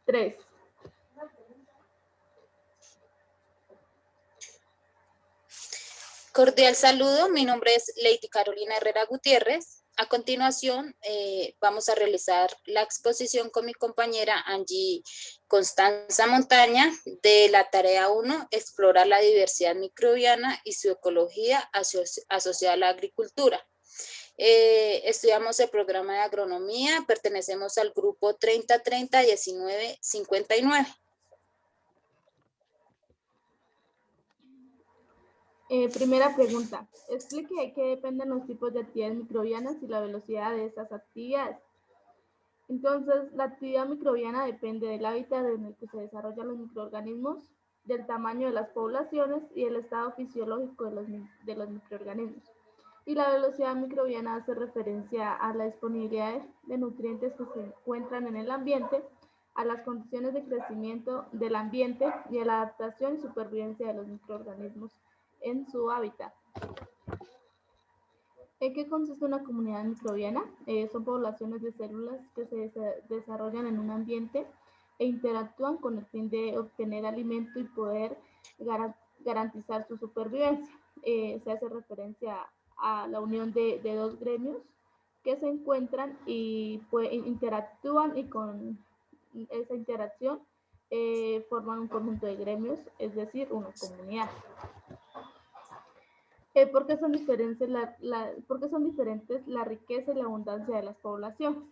3. Cordial saludo, mi nombre es Lady Carolina Herrera Gutiérrez. A continuación, vamos a realizar la exposición con mi compañera Angie Constanza Montaña de la tarea 1, explorar la diversidad microbiana y su ecología asociada a la agricultura. Estudiamos el programa de agronomía, pertenecemos al grupo 3030-1959. Primera pregunta. Explique de qué dependen los tipos de actividades microbianas y la velocidad de estas actividades. Entonces, la actividad microbiana depende del hábitat en el que se desarrollan los microorganismos, del tamaño de las poblaciones y del estado fisiológico de los microorganismos. Y la velocidad microbiana hace referencia a la disponibilidad de nutrientes que se encuentran en el ambiente, a las condiciones de crecimiento del ambiente y a la adaptación y supervivencia de los microorganismos en su hábitat. ¿En qué consiste una comunidad microbiana? Son poblaciones de células que se desarrollan en un ambiente e interactúan con el fin de obtener alimento y poder garantizar su supervivencia. Se hace referencia a la unión de dos gremios que se encuentran y interactúan, y con esa interacción forman un conjunto de gremios, es decir, una comunidad. ¿Por qué son diferentes la riqueza y la abundancia de las poblaciones?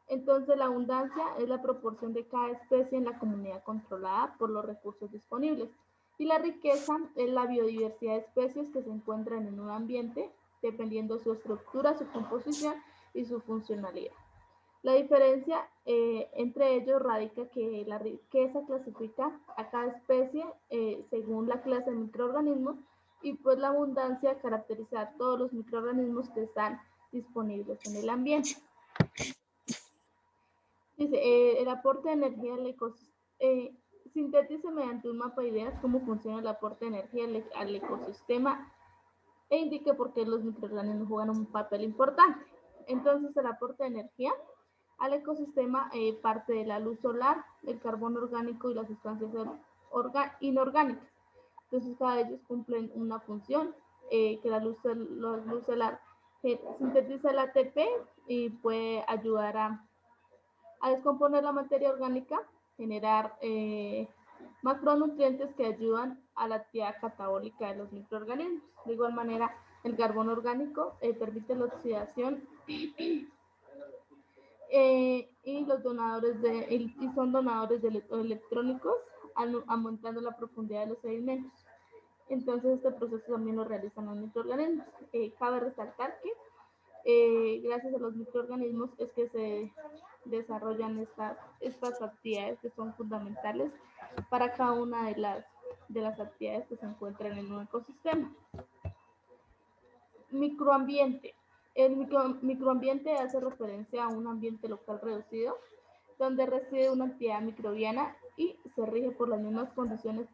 Entonces, la abundancia es la proporción de cada especie en la comunidad controlada por los recursos disponibles. Y la riqueza es la biodiversidad de especies que se encuentran en un ambiente, dependiendo su estructura, su composición y su funcionalidad. La diferencia entre ellos radica que la riqueza clasifica a cada especie según la clase de microorganismos, y pues la abundancia caracteriza a todos los microorganismos que están disponibles en el ambiente. Dice, el aporte de energía al ecosistema. Sintetice mediante un mapa de ideas cómo funciona el aporte de energía al ecosistema e indique por qué los microorganismos juegan un papel importante. Entonces, el aporte de energía al ecosistema parte de la luz solar, el carbono orgánico y las sustancias inorgánicas. Entonces, cada de ellos cumplen una función, que la luz solar sintetiza el ATP y puede ayudar a descomponer la materia orgánica, generar macronutrientes que ayudan a la actividad catabólica de los microorganismos. De igual manera, el carbono orgánico permite la oxidación y son donadores de electrónicos, aumentando la profundidad de los sedimentos. Entonces, este proceso también lo realizan los microorganismos. Cabe resaltar que gracias a los microorganismos es que se desarrollan estas actividades que son fundamentales para cada una de las actividades que se encuentran en un ecosistema. Microambiente. El microambiente hace referencia a un ambiente local reducido donde reside una actividad microbiana y se rige por las mismas condiciones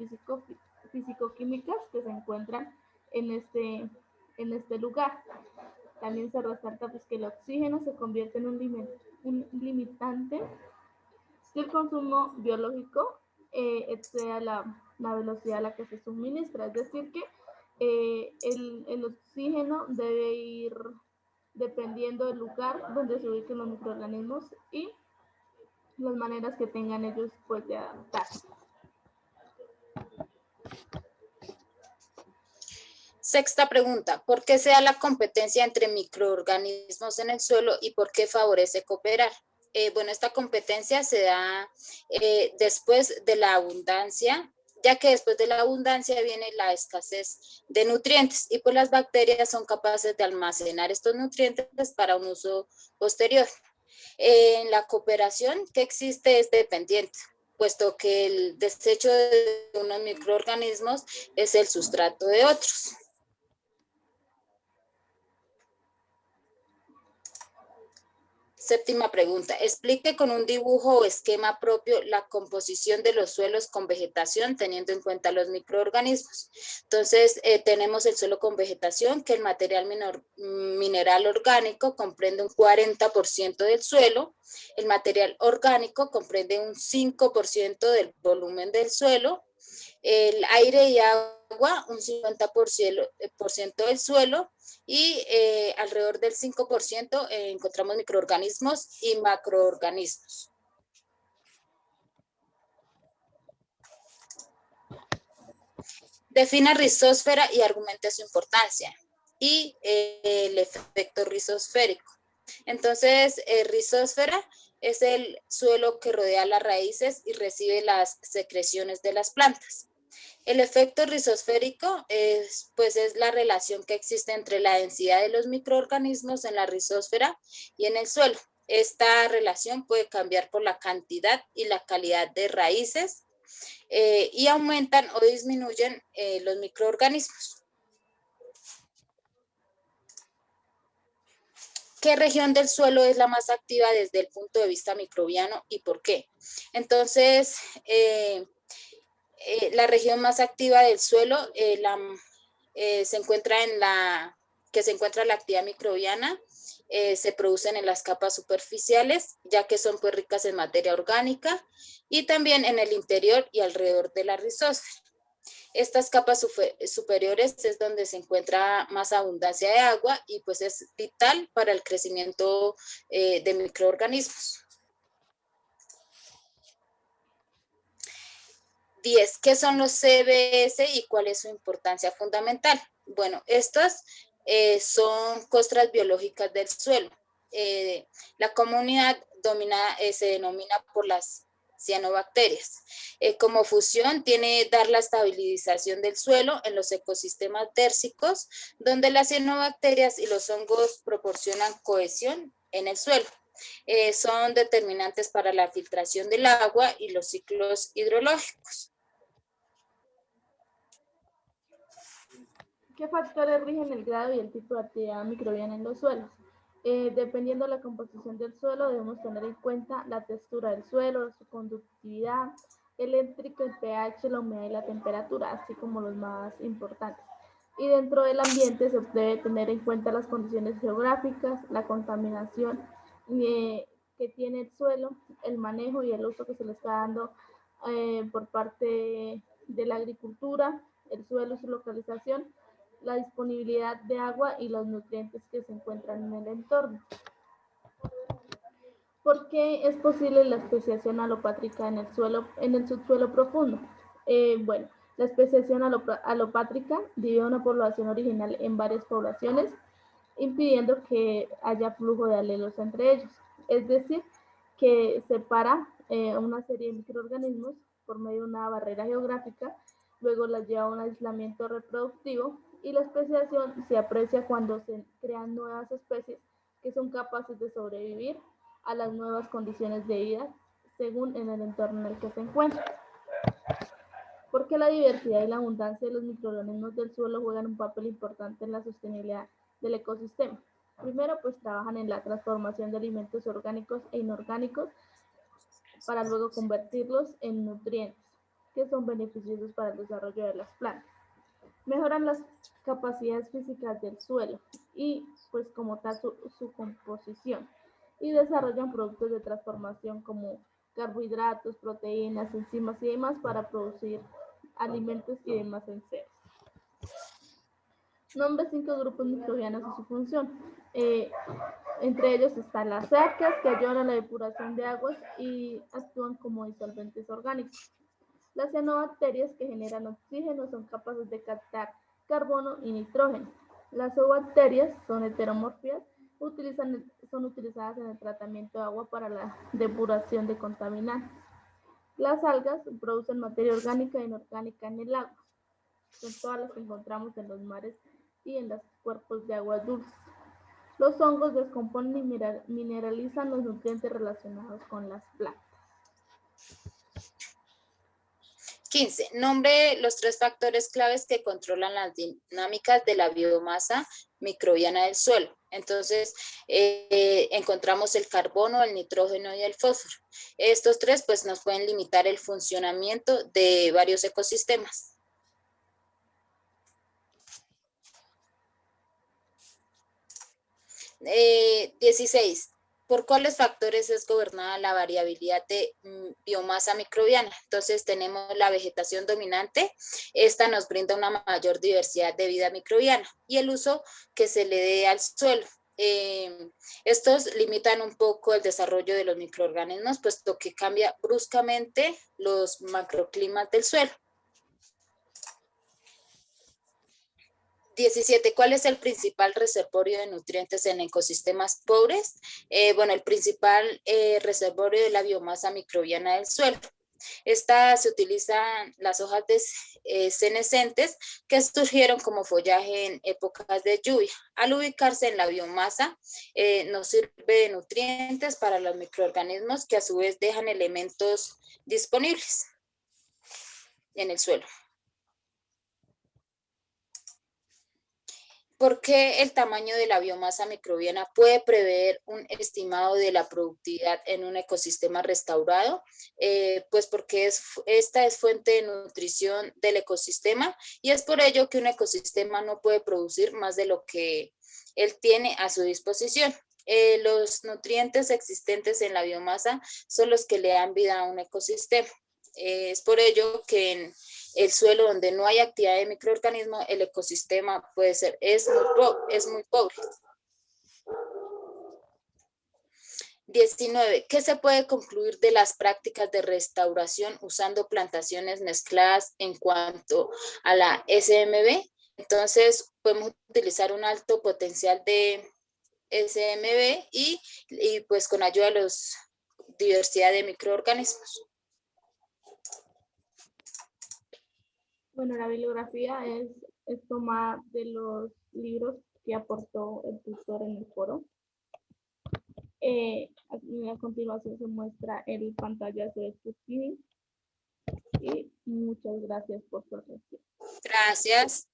físico-químicas que se encuentran en este lugar. También se resalta pues, que el oxígeno se convierte en un limitante si el consumo biológico excede la velocidad a la que se suministra. Es decir, que el oxígeno debe ir dependiendo del lugar donde se ubiquen los microorganismos y las maneras que tengan ellos pues, de adaptarse. Sexta pregunta, ¿por qué se da la competencia entre microorganismos en el suelo y por qué favorece cooperar? Bueno, esta competencia se da después de la abundancia, ya que después de la abundancia viene la escasez de nutrientes y pues las bacterias son capaces de almacenar estos nutrientes para un uso posterior. En la cooperación que existe es dependiente, puesto que el desecho de unos microorganismos es el sustrato de otros. Séptima pregunta. Explique con un dibujo o esquema propio la composición de los suelos con vegetación teniendo en cuenta los microorganismos. Entonces, tenemos el suelo con vegetación, que el material mineral orgánico comprende un 40% del suelo. El material orgánico comprende un 5% del volumen del suelo. El aire y agua, un 50% del suelo, y alrededor del 5% encontramos microorganismos y macroorganismos. Defina rizósfera y argumente su importancia y el efecto rizosférico. Entonces, rizósfera es el suelo que rodea las raíces y recibe las secreciones de las plantas. El efecto rizosférico es la relación que existe entre la densidad de los microorganismos en la rizósfera y en el suelo. Esta relación puede cambiar por la cantidad y la calidad de raíces y aumentan o disminuyen los microorganismos. ¿Qué región del suelo es la más activa desde el punto de vista microbiano y por qué? Entonces, la región más activa del suelo se encuentra la actividad microbiana, se producen en las capas superficiales, ya que son pues ricas en materia orgánica, y también en el interior y alrededor de la rizósfera. Estas capas superiores es donde se encuentra más abundancia de agua y pues es vital para el crecimiento de microorganismos. 10. ¿Qué son los CBS y cuál es su importancia fundamental? Bueno, estas son costras biológicas del suelo. La comunidad se denomina por las cianobacterias. Como función tiene dar la estabilización del suelo en los ecosistemas dérsicos, donde las cianobacterias y los hongos proporcionan cohesión en el suelo. Son determinantes para la filtración del agua y los ciclos hidrológicos. ¿Qué factores rigen el grado y el tipo de actividad microbiana en los suelos? Dependiendo de la composición del suelo, debemos tener en cuenta la textura del suelo, su conductividad eléctrica, el pH, la humedad y la temperatura, así como los más importantes. Y dentro del ambiente se debe tener en cuenta las condiciones geográficas, la contaminación que tiene el suelo, el manejo y el uso que se le está dando por parte de la agricultura, el suelo y su localización, la disponibilidad de agua y los nutrientes que se encuentran en el entorno. ¿Por qué es posible la especiación alopátrica en el subsuelo profundo? Bueno, la especiación alopátrica divide una población original en varias poblaciones, impidiendo que haya flujo de alelos entre ellos. Es decir, que separa una serie de microorganismos por medio de una barrera geográfica, luego las lleva a un aislamiento reproductivo y la especiación se aprecia cuando se crean nuevas especies que son capaces de sobrevivir a las nuevas condiciones de vida según en el entorno en el que se encuentran. Porque la diversidad y la abundancia de los microorganismos del suelo juegan un papel importante en la sostenibilidad del ecosistema. Primero, pues trabajan en la transformación de alimentos orgánicos e inorgánicos para luego convertirlos en nutrientes, que son beneficiosos para el desarrollo de las plantas. Mejoran las capacidades físicas del suelo y pues como tal su composición y desarrollan productos de transformación como carbohidratos, proteínas, enzimas y demás para producir alimentos y demás enseres. Nombre 5 grupos microbianos y su función. Entre ellos están las arcas, que ayudan a la depuración de aguas y actúan como disolventes orgánicos. Las cianobacterias, que generan oxígeno, son capaces de captar carbono y nitrógeno. Las zoobacterias son heteromórficas, son utilizadas en el tratamiento de agua para la depuración de contaminantes. Las algas producen materia orgánica e inorgánica en el agua. Son todas las que encontramos en los mares y en los cuerpos de agua dulces. Los hongos descomponen y mineralizan los nutrientes relacionados con las plantas. 15. Nombre los 3 factores claves que controlan las dinámicas de la biomasa microbiana del suelo. Entonces, encontramos el carbono, el nitrógeno y el fósforo. Estos tres pues nos pueden limitar el funcionamiento de varios ecosistemas. 16. ¿Por cuáles factores es gobernada la variabilidad de biomasa microbiana? Entonces tenemos la vegetación dominante, esta nos brinda una mayor diversidad de vida microbiana y el uso que se le dé al suelo. Estos limitan un poco el desarrollo de los microorganismos, puesto que cambia bruscamente los macroclimas del suelo. 17. ¿Cuál es el principal reservorio de nutrientes en ecosistemas pobres? Bueno, el principal reservorio de la biomasa microbiana del suelo. Esta se utilizan las hojas senescentes que surgieron como follaje en épocas de lluvia. Al ubicarse en la biomasa, nos sirve de nutrientes para los microorganismos que a su vez dejan elementos disponibles en el suelo. ¿Por qué el tamaño de la biomasa microbiana puede prever un estimado de la productividad en un ecosistema restaurado? Pues porque esta es fuente de nutrición del ecosistema y es por ello que un ecosistema no puede producir más de lo que él tiene a su disposición. Los nutrientes existentes en la biomasa son los que le dan vida a un ecosistema. Es por ello que en el suelo donde no hay actividad de microorganismos, el ecosistema es muy pobre. 19. ¿Qué se puede concluir de las prácticas de restauración usando plantaciones mezcladas en cuanto a la SMB? Entonces, podemos utilizar un alto potencial de SMB y pues con ayuda de la diversidad de microorganismos. Bueno, la bibliografía es tomada de los libros que aportó el tutor en el foro. A continuación se muestra el pantallazo de Steve y muchas gracias por su atención. Gracias.